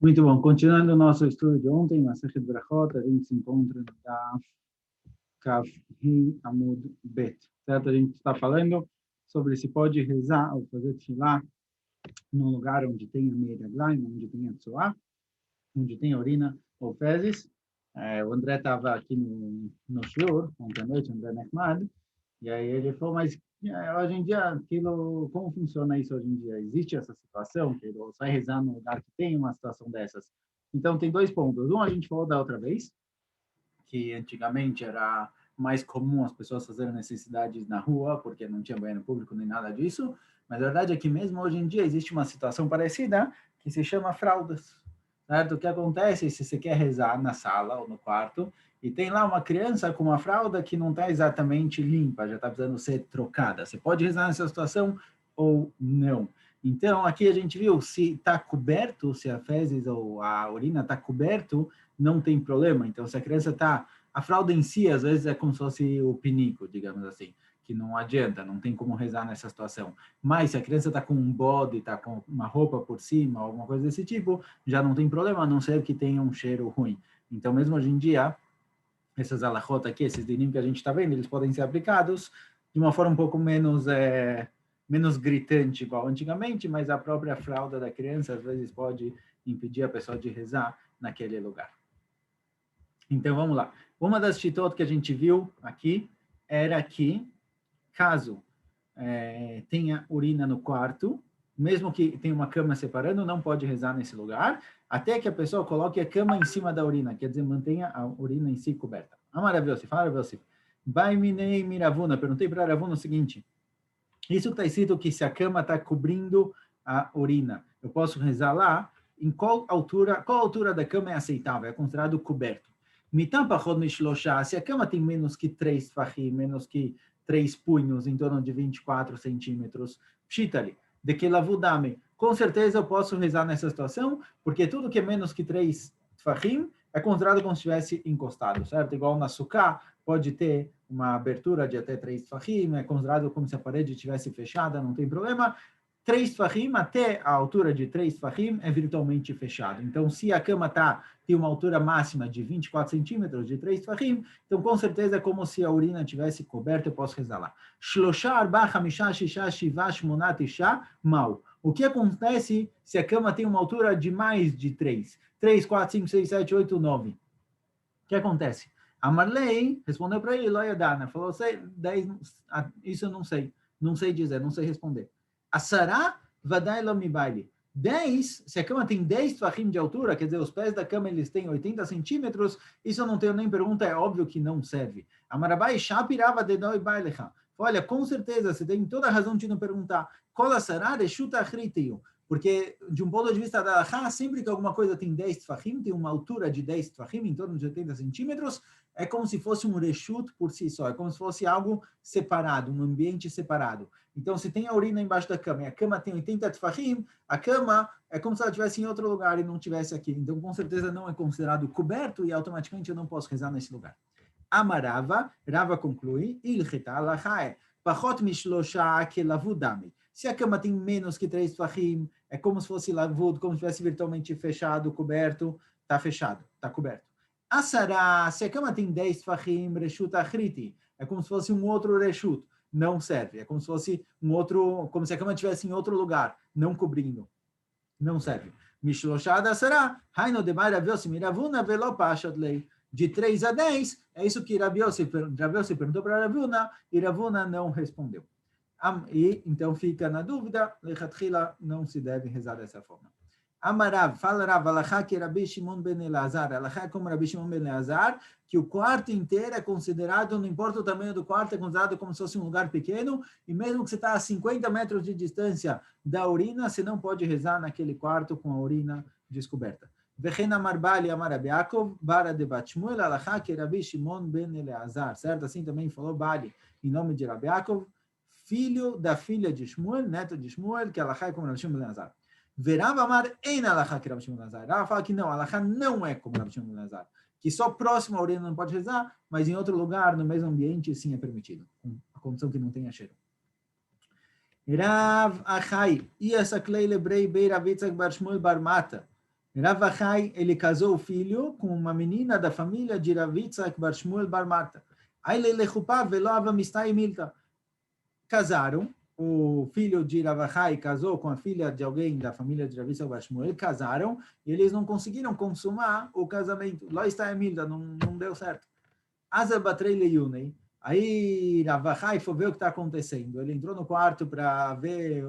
Muito bom. Continuando o nosso estudo de ontem, na Masechet Brachot, a gente se encontra no Daf Kaf Hin Amud Bet. Certo? A gente está falando sobre se pode rezar ou fazer tefilá num lugar onde tenha meiraglaim, onde tenha tzoá, onde tenha urina ou fezes. O André estava aqui no shiur, ontem à noite, André Nechmad, e aí ele falou, mas hoje em dia, como funciona isso hoje em dia? Existe essa situação, que você vai rezar num lugar que tem uma situação dessas? Então, tem dois pontos. Um, a gente falou da outra vez, que antigamente era mais comum as pessoas fazerem necessidades na rua, porque não tinha banheiro público nem nada disso, mas a verdade é que mesmo hoje em dia existe uma situação parecida, que se chama fraldas. Certo? O que acontece se você quer rezar na sala ou no quarto, e tem lá uma criança com uma fralda que não está exatamente limpa, já está precisando ser trocada. Você pode rezar nessa situação ou não. Então, aqui a gente viu, se está coberto, se a fezes ou a urina está coberto, não tem problema. Então, se a criança está... A fralda em si, às vezes, é como se fosse o pinico, digamos assim, que não adianta, não tem como rezar nessa situação. Mas se a criança está com um bode, está com uma roupa por cima, alguma coisa desse tipo, já não tem problema, a não ser que tenha um cheiro ruim. Então, mesmo hoje em dia, essas alahot aqui, esses dinim que a gente está vendo, eles podem ser aplicados de uma forma um pouco menos gritante, igual antigamente, mas a própria fralda da criança, às vezes, pode impedir a pessoa de rezar naquele lugar. Então, vamos lá. Uma das shitot que a gente viu aqui era que, caso tenha urina no quarto, mesmo que tenha uma cama separando, não pode rezar nesse lugar, até que a pessoa coloque a cama em cima da urina, quer dizer, mantenha a urina em si coberta. Maravilhoso, fala você. Baiminei miravuna, perguntei para Ravuna o seguinte, isso está escrito que se a cama está cobrindo a urina, eu posso rezar lá, em qual altura da cama é aceitável, é considerado coberto. Se a cama tem menos que 3 tfachim, menos que 3 punhos, em torno de 24 centímetros, pshitali, de que lavudame. Com certeza eu posso rezar nessa situação, porque tudo que é menos que 3 tfachim é considerado como se estivesse encostado, certo? Igual na sukkah, pode ter uma abertura de até 3 tfachim, é considerado como se a parede estivesse fechada, não tem problema. 3 tfachim, até a altura de 3 tfachim, é virtualmente fechado. Então, se a cama tem uma altura máxima de 24 centímetros, de 3 tfachim, então, com certeza, é como se a urina tivesse coberta, eu posso rezar lá. Mal. O que acontece se a cama tem uma altura de mais de 3? 3, 4, 5, 6, 7, 8, 9. O que acontece? A Marley respondeu para ele, Loyadana, falou, 10, isso eu não sei dizer, não sei responder. A Sará vadai lo mi baile. 10, se a cama tem 10 tfachim de altura, quer dizer, os pés da cama eles têm 80 centímetros, isso eu não tenho nem pergunta, é óbvio que não serve. A Marabai shapirava de doi bailecha. Olha, com certeza, você tem toda a razão de não perguntar. Qual a Sará reshuta achriteio? Porque, de um ponto de vista da Alahá, sempre que alguma coisa tem 10 tfachim, tem uma altura de 10 tfachim, em torno de 80 centímetros, é como se fosse um reshut por si só, é como se fosse algo separado, um ambiente separado. Então, se tem a urina embaixo da cama e a cama tem 80 tfachim, a cama é como se ela estivesse em outro lugar e não estivesse aqui. Então, com certeza, não é considerado coberto e automaticamente eu não posso rezar nesse lugar. Amarava, Rava conclui, ilchita alahae, pachot mishlosha ke lavudami. Se a cama tem menos que 3 tfachim, é como se fosse lavud, como se estivesse virtualmente fechado, coberto, está fechado, está coberto. Asara, se a cama tem 10 tfachim, reshut achriti, é como se fosse um outro reshut, não serve, é como se fosse um outro, como se a cama estivesse em outro lugar, não cobrindo, não serve. Mishloshada asara, haino de Rav miravuna velo pashat lei. De 3 a 10, é isso que Rav Yossi perguntou para Ravuna, e Ravuna não respondeu. E então fica na dúvida, lechatchila não se deve rezar dessa forma. Amarav, fala Rav, alachá que Rabi Shimon ben Elazar, alachá como Rabi Shimon ben Elazar, que o quarto inteiro é considerado, não importa o tamanho do quarto, é considerado como se fosse um lugar pequeno, e mesmo que você está a 50 metros de distância da urina, você não pode rezar naquele quarto com a urina descoberta. Vechen amar Bali amar Rabi Yaakov, bara de Bat Shmuel, alachá que Rabi Shimon ben Elazar, certo? Assim também falou Bali, em nome de Rabi Yaakov, filho da filha de Shmuel, neto de Shmuel, que alachá é como Rabi Shimon ben Elazar. Verava amar em alachá que Rabi Shimon ben Elazar. Rava fala que não, alachá não é como Rabi Shimon ben Elazar, que só próximo à urina não pode rezar, mas em outro lugar, no mesmo ambiente, sim é permitido, com a condição que não tenha cheiro. Rav Achai, e essa Klei Lebrei Bei Rav Yitzhak Bar Shmuel Bar Mata, Rav Achai, ele casou o filho com uma menina da família de Rav Yitzhak bar Shmuel bar Marta. Aí ele lechupá velo avamistai milta. Casaram, o filho de Rav Achai casou com a filha de alguém da família de Rav Yitzhak bar Shmuel, casaram, e eles não conseguiram consumar o casamento. Lá está a milta, não deu certo. Azar batrei leyunei. Aí Rav Achai foi ver o que está acontecendo. Ele entrou no quarto para ver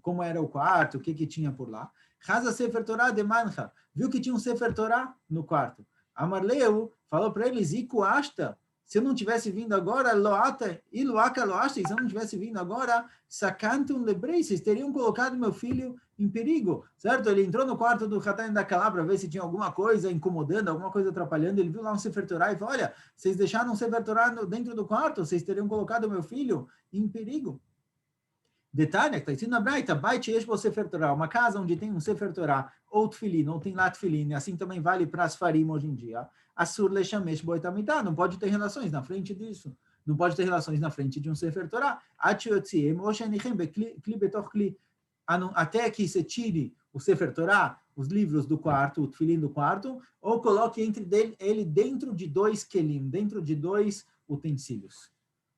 como era o quarto, o que tinha por lá. Haza Sefer Torah de Mancha. Viu que tinha um Sefer Torah no quarto. Amarleu falou para eles, Iku Ashta, se eu não tivesse vindo agora, Loata, e Loaka Loasta, se eu não tivesse vindo agora, Sacantum Lebrei, vocês teriam colocado meu filho em perigo, certo? Ele entrou no quarto do Hatan da Calá para ver se tinha alguma coisa incomodando, alguma coisa atrapalhando, ele viu lá um Sefer Torah e falou, olha, vocês deixaram um Sefer Torah dentro do quarto, vocês teriam colocado meu filho em perigo. Detalhe, está escrito na Braita, Bait Yesh Bo Sefer Torah, uma casa onde tem um Sefer Torah, ou Tfilin, ou tem lá Tfilin, assim também vale para as Farim hoje em dia. Assur Leshamesh Bo Etamidá, não pode ter relações na frente disso. Não pode ter relações na frente de um Sefer Torah. Até que você tire o Sefer Torah, os livros do quarto, o Tfilin do quarto, ou coloque ele dentro de dois kelim, dentro de dois utensílios.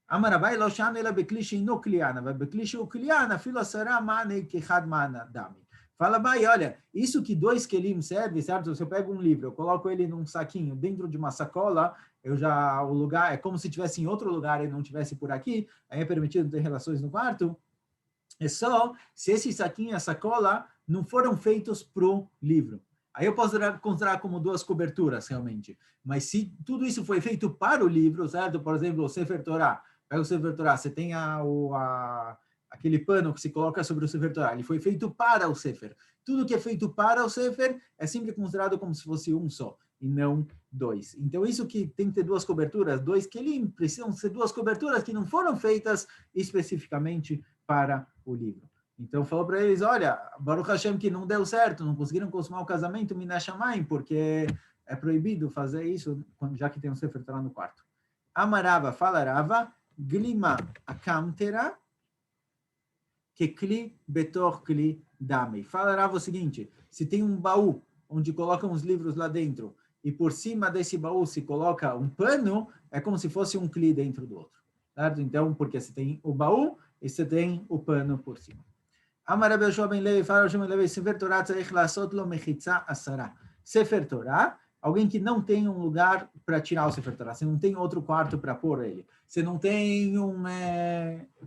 Amarabai lo shano ela beklishi no kliana, vai beklishi o kliana, filosara mane kechad mana dami. Fala, Bai, olha, isso que dois kelim serve, certo? Se eu pego um livro, eu coloco ele num saquinho, dentro de uma sacola, o lugar é como se tivesse em outro lugar e não tivesse por aqui, aí é permitido ter relações no quarto. É só se esse saquinho e a sacola não foram feitos pro livro. Aí eu posso considerar como duas coberturas, realmente. Mas se tudo isso foi feito para o livro, certo? Por exemplo, o Sefer Torah. Pega o Sefer Torah, você tem aquele pano que se coloca sobre o Sefer Torah. Ele foi feito para o Sefer. Tudo que é feito para o Sefer é sempre considerado como se fosse um só, e não dois. Então, isso que tem que ter duas coberturas, dois kelim, precisam ser duas coberturas que não foram feitas especificamente para o livro. Então, falou para eles, olha, Baruch Hashem que não deu certo, não conseguiram consumar o casamento, Minashamayim, porque é proibido fazer isso, já que tem um Sefer Torah no quarto. Amarava, falarava, glima akamtera, que kli betor kli dame. Falarava o seguinte, se tem um baú, onde colocam os livros lá dentro, e por cima desse baú se coloca um pano, é como se fosse um kli dentro do outro. Certo? Então, porque você tem o baú e você tem o pano por cima. Amar Rabbi Yoshua ben Levi, fala Rabbi Yoshua ben Levi, Sefer Torah tzarich lasot lo mechitza asara. Sefer Torah, alguém que não tem um lugar para tirar o Sefer Torah, você não tem outro quarto para pôr ele, você não tem um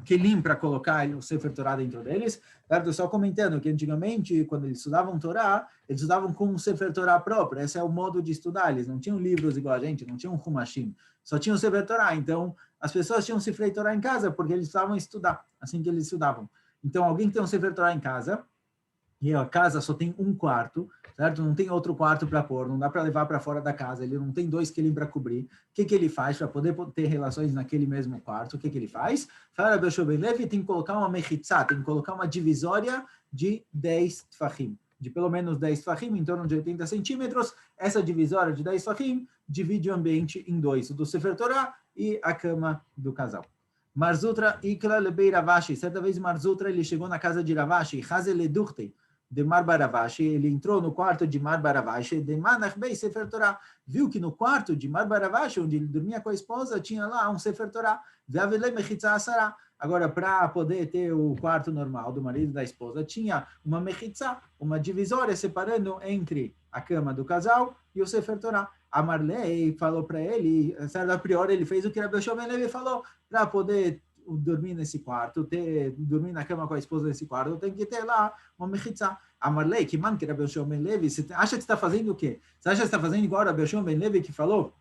kelim para colocar o Sefer Torah dentro deles, certo? Só comentando que antigamente, quando eles estudavam Torá, eles estudavam com um Sefer Torah próprio, esse é o modo de estudar, eles não tinham livros igual a gente, não tinham Humashim, só tinham o Sefer Torah, então as pessoas tinham Sefer Torah em casa, porque eles precisavam estudar, assim que eles estudavam. Então, alguém que tem um Sefer Torah em casa, e a casa só tem um quarto, certo? Não tem outro quarto para pôr, não dá para levar para fora da casa, ele não tem dois kelim para cobrir. O que ele faz para poder ter relações naquele mesmo quarto? O que ele faz? Fala Rabbi Yoshua ben Levi, tem que colocar uma mechitzá, tem que colocar uma divisória de 10 tfachim, de pelo menos 10 tfachim, em torno de 80 centímetros. Essa divisória de 10 tfachim divide o ambiente em dois, o do Sefer Torah e a cama do casal. Marzutra ikla lebei Ravashi. Certa vez Marzutra ele chegou na casa de Ravashi, Hazel edurtei, de Marba Ravashi, ele entrou no quarto de Marba Ravashi, de Manach Bei Sefer Torah, viu que no quarto de Marba Ravashi, onde ele dormia com a esposa, tinha lá um Sefer Torah, Ve'avelei mechitza asara. Agora, para poder ter o quarto normal do marido e da esposa, tinha uma mechitza, uma divisória separando entre a cama do casal e o Sefer Torah. A Marley falou para ele, a priori ele fez o que Rabbi Yoshua ben Levi falou, para poder dormir nesse quarto, dormir na cama com a esposa nesse quarto, tem que ter lá uma mechitza. A Marley, que man que Rabbi Yoshua ben Levi, você acha que está fazendo o quê? Você acha que está fazendo igual Rabbi Yoshua ben Levi que falou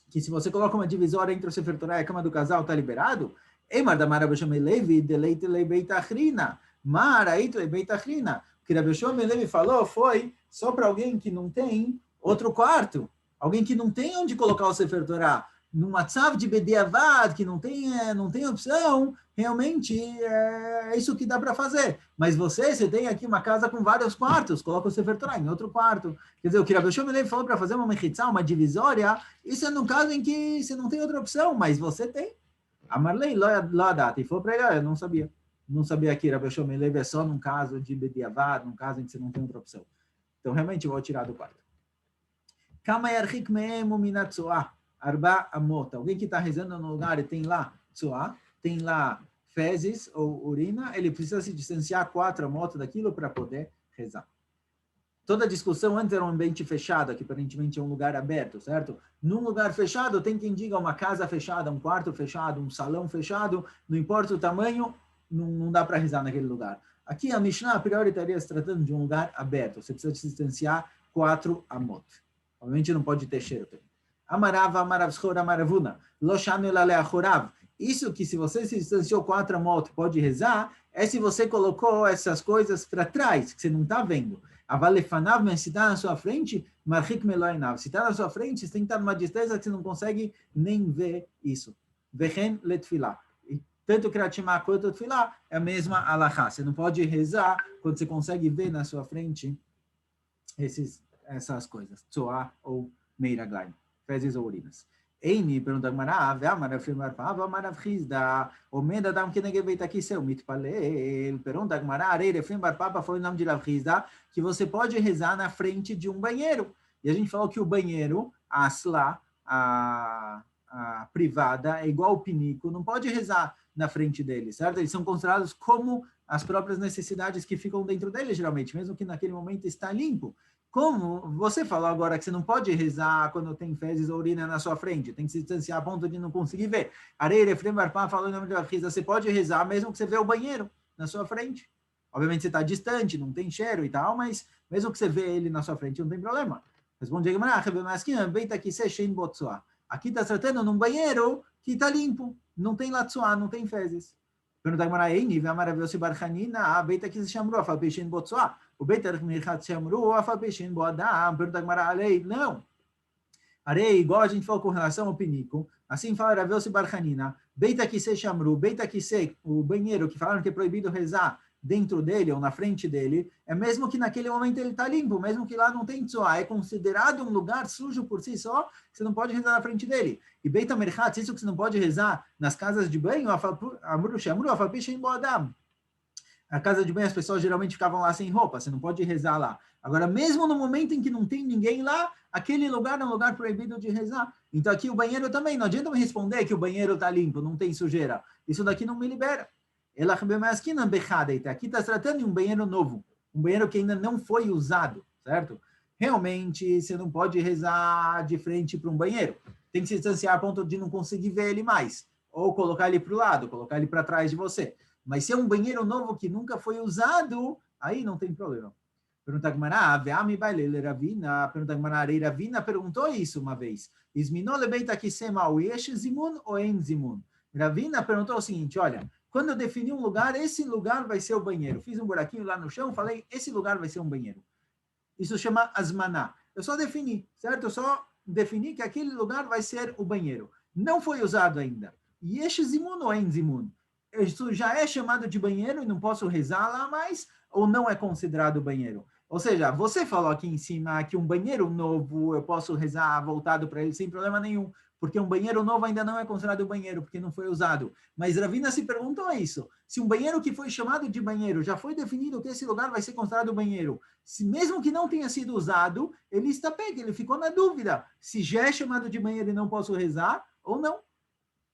que se você coloca uma divisória entre o Sefer Torah e a cama do casal, está liberado? Emar da Rabbi Yoshua ben Levi, deleite le beitachrina, maraito le beitachrina. O que Rabbi Yoshua ben Levi falou foi só para alguém que não tem outro quarto, alguém que não tem onde colocar o Sefer Torah, num matzav de bediavad, que não tem opção, realmente é isso que dá para fazer. Mas você tem aqui uma casa com vários quartos, coloca o Sefer Torah em outro quarto. Quer dizer, o que Rabbi Yoshua ben Levi falou para fazer uma mechitzá, uma divisória, isso é num caso em que você não tem outra opção, mas você tem. A Marley lá data, e falou para ele, eu não sabia. Não sabia que Rabbi Yoshua ben Levi é só num caso de bediavad, num caso em que você não tem outra opção. Então, realmente, eu vou tirar do quarto. Kama yarchik me'emu minatzoah, arba amot. Alguém que está rezando no lugar e tem lá tzoah, tem lá fezes ou urina, ele precisa se distanciar 4 amot daquilo para poder rezar. Toda a discussão antes era um ambiente fechado, que aparentemente é um lugar aberto, certo? Num lugar fechado, tem quem diga uma casa fechada, um quarto fechado, um salão fechado, não importa o tamanho, não dá para rezar naquele lugar. Aqui a Mishnah, a priori, estaria se tratando de um lugar aberto. Você precisa se distanciar 4 amot. Obviamente não pode ter cheiro. Amarava, amaravschor, amaravuna. Loshanu laleachorav. Isso que se você se distanciou 4 amot, pode rezar, é se você colocou essas coisas para trás, que você não está vendo. Avalefanav, mas se está na sua frente, marhik meloinav. Se está na sua frente, você tem que estar numa distância que você não consegue nem ver isso. Vechen letfilah. Tanto Kriyat Shema quanto Tfilah é a mesma alahá. Você não pode rezar quando você consegue ver na sua frente essas coisas. Tzoah ou meiraglaim, fezes ou urinas. Eini, pergunta a Gemara, ve'amarav shemar pava, amarav chizda, omed adam kenegeveit aqui seu mitpalel. Pergunta a Gemara, arei refim bar papa foi o nome de Rav Chizda, que você pode rezar na frente de um banheiro. E a gente falou que o banheiro, a asla, a privada, é igual o pinico, não pode rezar na frente deles, certo? Eles são considerados como as próprias necessidades que ficam dentro deles, geralmente, mesmo que naquele momento está limpo. Como você falou agora que você não pode rezar quando tem fezes ou urina na sua frente, tem que se distanciar a ponto de não conseguir ver. Areia, Efrem Barpá falou em nome de Rav Chizda, você pode rezar mesmo que você vê o banheiro na sua frente. Obviamente você está distante, não tem cheiro e tal, mas mesmo que você vê ele na sua frente, não tem problema. Responde a Gemara, aqui está tratando num banheiro que está limpo, não tem latsuá, não tem fezes. Pergunta a Gemara, Eini, ve'amarav barchanina, a beita que se chamou, a falpechin botsuá. O beita mirchat se chamou, a falpechin boadam. Pergunta a Gemara, arei, não. Arei, igual a gente falou com relação ao pinico, assim fala Rav barchanina, beita que se chamou, beita que se, o banheiro que falaram que é proibido rezar dentro dele ou na frente dele, é mesmo que naquele momento ele está limpo, mesmo que lá não tem tzoá, é considerado um lugar sujo por si só, que você não pode rezar na frente dele. E Beit HaMerchatz, isso que você não pode rezar nas casas de banho, a casa de banho as pessoas geralmente ficavam lá sem roupa, você não pode rezar lá. Agora, mesmo no momento em que não tem ninguém lá, aquele lugar é um lugar proibido de rezar. Então aqui o banheiro também, não adianta me responder que o banheiro está limpo, não tem sujeira. Isso daqui não me libera. Aqui está tratando de um banheiro novo, um banheiro que ainda não foi usado, certo? Realmente, você não pode rezar de frente para um banheiro. Tem que se distanciar a ponto de não conseguir ver ele mais. Ou colocar ele para o lado, colocar ele para trás de você. Mas se é um banheiro novo que nunca foi usado, aí não tem problema. Pergunta a Gemara, ve'ami baile Ravina, pergunta a Gemara, Ravina perguntou isso uma vez. Isminol lebeita kisema, o yesh zimun ou en zimun? Ravina perguntou o seguinte, olha, quando eu defini um lugar, esse lugar vai ser o banheiro. Fiz um buraquinho lá no chão, falei, esse lugar vai ser um banheiro. Isso chama asmaná. Eu só defini, certo? Eu só defini que aquele lugar vai ser o banheiro. Não foi usado ainda. Yesh zimun ou en zimun? Isso já é chamado de banheiro e não posso rezar lá mais, ou não é considerado banheiro? Ou seja, você falou aqui em cima que um banheiro novo eu posso rezar voltado para ele sem problema nenhum, porque um banheiro novo ainda não é considerado banheiro, porque não foi usado. Mas Ravina se perguntou isso. Se um banheiro que foi chamado de banheiro, já foi definido que esse lugar vai ser considerado banheiro, se mesmo que não tenha sido usado, ele está pego, ele ficou na dúvida se já é chamado de banheiro e não posso rezar ou não.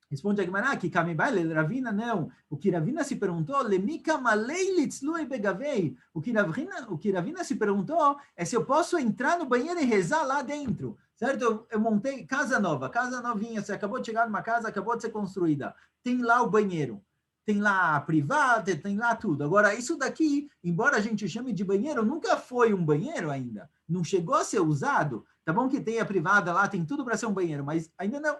Responde a Gemara que Kamibai, Ravina não. O que Ravina se perguntou, Lemika Maleilitz Lui Begavei. O que Ravina se perguntou é se eu posso entrar no banheiro e rezar lá dentro. Certo? Eu montei casa nova, casa novinha. Você acabou de chegar numa casa, acabou de ser construída. Tem lá o banheiro. Tem lá a privada, tem lá tudo. Agora, isso daqui, embora a gente chame de banheiro, nunca foi um banheiro ainda. Não chegou a ser usado. Tá bom que tem a privada lá, tem tudo para ser um banheiro, mas ainda não.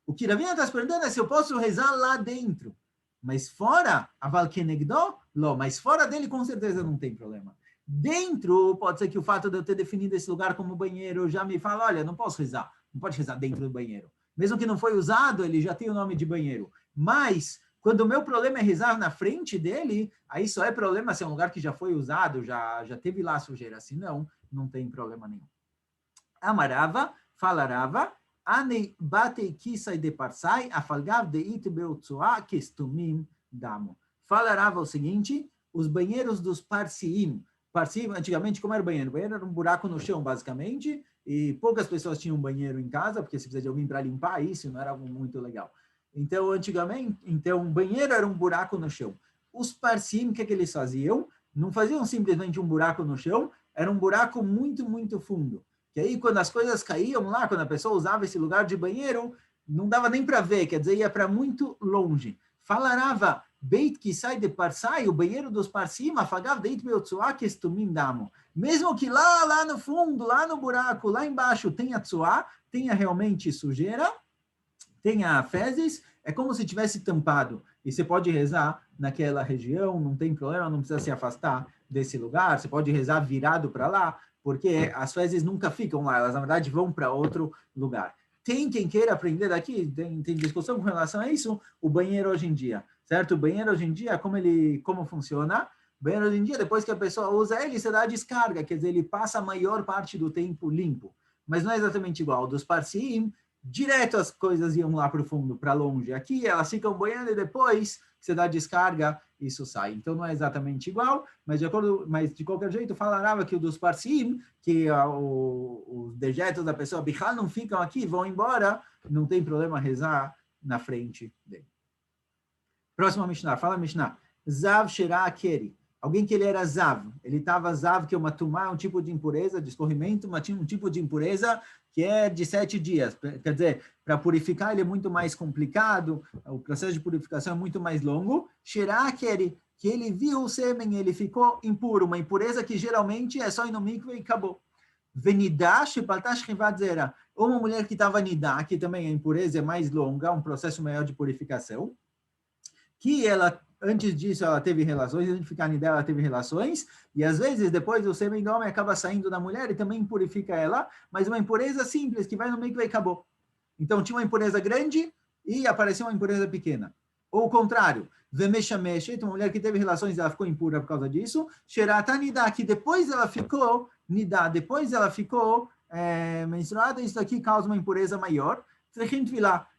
O que Ravina está perguntando é se eu posso rezar lá dentro. Mas fora, aval kenegdo, lo, mas fora dele com certeza não tem problema. Dentro, pode ser que o fato de eu ter definido esse lugar como banheiro já me fala, olha, não posso rezar, não pode rezar dentro do banheiro. Mesmo que não foi usado, ele já tem o nome de banheiro. Mas, quando o meu problema é rezar na frente dele, aí só é problema se é um lugar que já foi usado, já teve lá sujeira. Se não tem problema nenhum. Amarava, falarava, Anei batei kisai de parsai, afalgav de it beutzoa kestumim damo. Falarava o seguinte, os banheiros dos parsiim. Parsim, antigamente, como era o banheiro? O banheiro era um buraco no chão, basicamente, e poucas pessoas tinham banheiro em casa, porque se precisa de alguém para limpar isso, não era algo muito legal. Então, antigamente, o banheiro era um buraco no chão. Os parsim, o que eles faziam? Não faziam simplesmente um buraco no chão, era um buraco muito, muito fundo. Que aí, quando as coisas caíam lá, quando a pessoa usava esse lugar de banheiro, não dava nem para ver, quer dizer, ia para muito longe. Falarava, Beit que sai de Parsai, o banheiro dos Parsim, afagav deit beotsuá que estumim damo. Mesmo que lá no fundo, lá no buraco, lá embaixo, tenha tsuá, tenha realmente sujeira, tenha fezes, é como se tivesse tampado. E você pode rezar naquela região, não tem problema, não precisa se afastar desse lugar, você pode rezar virado para lá, porque as fezes nunca ficam lá, elas na verdade vão para outro lugar. Tem quem queira aprender daqui, tem discussão com relação a isso, o banheiro hoje em dia, certo? O banheiro hoje em dia, como funciona? O banheiro hoje em dia, depois que a pessoa usa ele, você dá descarga, quer dizer, ele passa a maior parte do tempo limpo. Mas não é exatamente igual. Dos Parsim, direto as coisas iam lá para o fundo, para longe. Aqui elas ficam boiando e depois que você dá descarga, isso sai. Então não é exatamente igual, mas de qualquer jeito falarava que o dos Parsim, que os dejetos da pessoa Bichal não ficam aqui, vão embora, não tem problema rezar na frente dele. Próxima Mishnah, fala Mishnah. Zav Shera Keri. Alguém que ele era Zav. Ele estava Zav, que é uma tumá, um tipo de impureza, de escorrimento, mas tinha um tipo de impureza que é de 7 dias. Quer dizer, para purificar ele é muito mais complicado, o processo de purificação é muito mais longo. Shera Keri, que ele viu o sêmen, ele ficou impuro, uma impureza que geralmente é só ir no mikve e acabou. Venidash Baltash Rivadzera. Uma mulher que estava nidá, que também a impureza é mais longa, um processo maior de purificação, que ela, antes disso, ela teve relações, antes de ficar nidá, ela teve relações, e às vezes, depois, o sêmen do homem acaba saindo da mulher e também purifica ela, mas uma impureza simples, que vai no meio e acabou. Então, tinha uma impureza grande e apareceu uma impureza pequena. Ou o contrário, Vemeshameshet, uma mulher que teve relações, ela ficou impura por causa disso, Sherata nidá, que depois ela ficou nidá, depois ela ficou menstruada, isso aqui causa uma impureza maior.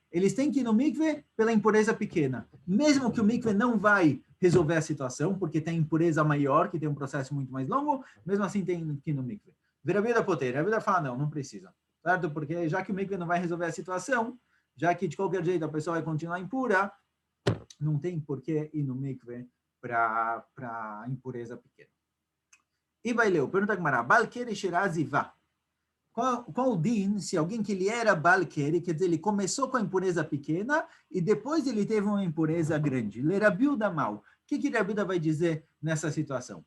Eles têm que ir no mikve pela impureza pequena. Mesmo que o mikve não vai resolver a situação, porque tem impureza maior, que tem um processo muito mais longo, mesmo assim tem que ir no mikve. Verabida poter, a vida fala, não precisa. Certo? Porque já que o mikve não vai resolver a situação, já que de qualquer jeito a pessoa vai continuar impura, não tem por que ir no mikve para impureza pequena. E vai ler, pergunta a Gemara, Balkeri Shirazivá. Qual o din, se alguém que ele era balkeri, quer dizer, ele começou com a impureza pequena e depois ele teve uma impureza grande. Ele era Rabiuda mal. O que Rabiuda vai dizer nessa situação?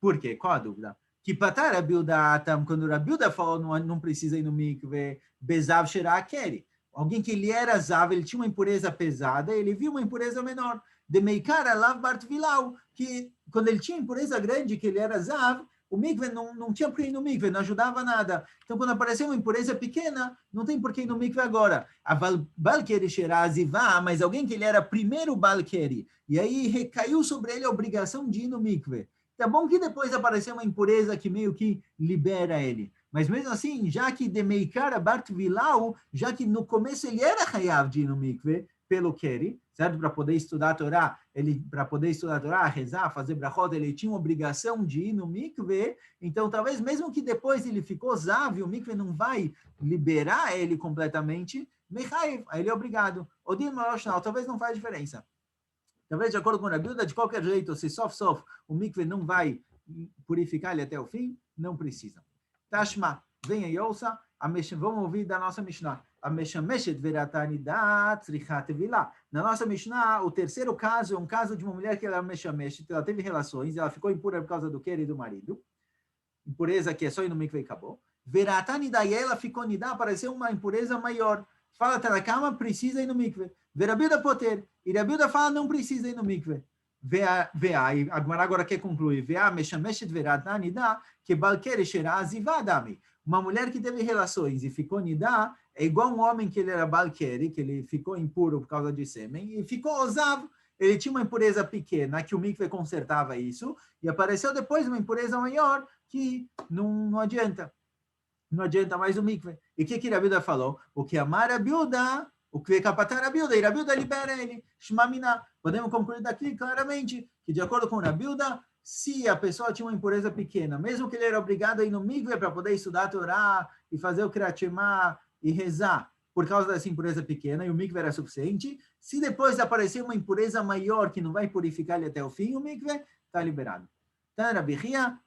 Por quê? Qual a dúvida? Que patar Rabiuda atam, quando Rabiuda falou não precisa ir no mikve, bezav sherakeri. Alguém que ele era zav, ele tinha uma impureza pesada, ele viu uma impureza menor. De meikar alav bartvilau, que quando ele tinha impureza grande, que ele era zav, o mikve não tinha por que ir no mikve, não ajudava nada. Então, quando apareceu uma impureza pequena, não tem por que ir no mikve agora. A balkeri sherazivá, mas alguém que ele era primeiro balkeri, e aí recaiu sobre ele a obrigação de ir no mikve. Tá bom que depois apareceu uma impureza que meio que libera ele. Mas mesmo assim, já que de meikara bartvilau, já que no começo ele era hayav de ir no mikve, pelo Keri, certo? Para poder estudar a Torá, rezar, fazer brachot, ele tinha uma obrigação de ir no mikve, então talvez mesmo que depois ele ficou zav, o mikve não vai liberar ele completamente, mechayiv, aí ele é obrigado. Odin Maroshnal, talvez não faz diferença. Talvez, de acordo com a Rabiuda, de qualquer jeito, se sof o mikve não vai purificar ele até o fim, não precisa. Tashma, venha e ouça, vamos ouvir da nossa Mishnah. Na nossa Mishnah, o terceiro caso é um caso de uma mulher que ela ela teve relações, ela ficou impura por causa do querer do marido, impureza que é só ir no mikve e acabou. Veratanida, e ela ficou nidá, apareceu uma impureza maior. Fala, tá na cama, precisa ir no mikve. Verabilda poter, e Rabilda fala, não precisa ir no mikve. E a Gemara agora quer concluir. Uma mulher que teve relações e ficou nidá, é igual um homem que ele era balkeri, que ele ficou impuro por causa de sêmen, e ficou osav. Ele tinha uma impureza pequena, que o mikve consertava isso, e apareceu depois uma impureza maior, que não adianta. Não adianta mais o mikve. E o que Rabiuda falou? O que amar Rabiuda, o que capatar Rabiuda, e Rabiuda libera ele. Shmamina. Podemos concluir daqui claramente que, de acordo com Rabiuda, se a pessoa tinha uma impureza pequena, mesmo que ele era obrigado a ir no mikve para poder estudar a Torá e fazer o Kriyat Shema e rezar, por causa dessa impureza pequena, e o mikve era suficiente, se depois aparecer uma impureza maior que não vai purificar ele até o fim, o mikve está liberado. Então, Rabi Hia,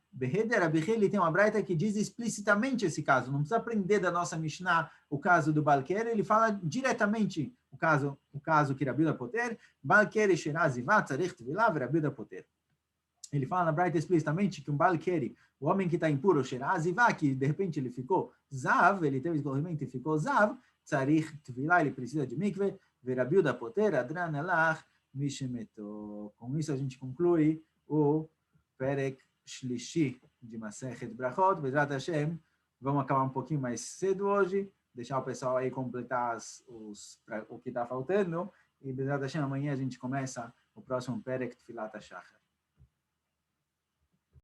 ele tem uma braita que diz explicitamente esse caso, não precisa aprender da nossa Mishnah o caso do Balker, ele fala diretamente o caso que Rabi Uda Poter, Balker Shera Zivat Tzarich Tvilah Rabi Uda Poter. Ele fala na Braita explicitamente que um Balkeri, o homem que está impuro, Shera Zivá, que de repente ele ficou Zav, ele teve escorrimento e ficou Zav, Tzarich Tvilah, ele precisa de mikve, Rabi Uda Poter, Adran Elach, Mishemeto. Com isso a gente conclui o Perek Shlishi de Masechet Brachot, Bezrat Hashem. Vamos acabar um pouquinho mais cedo hoje, deixar o pessoal aí completar o que está faltando, e Bezrat Hashem, amanhã a gente começa o próximo Perek Tfilat HaShachar.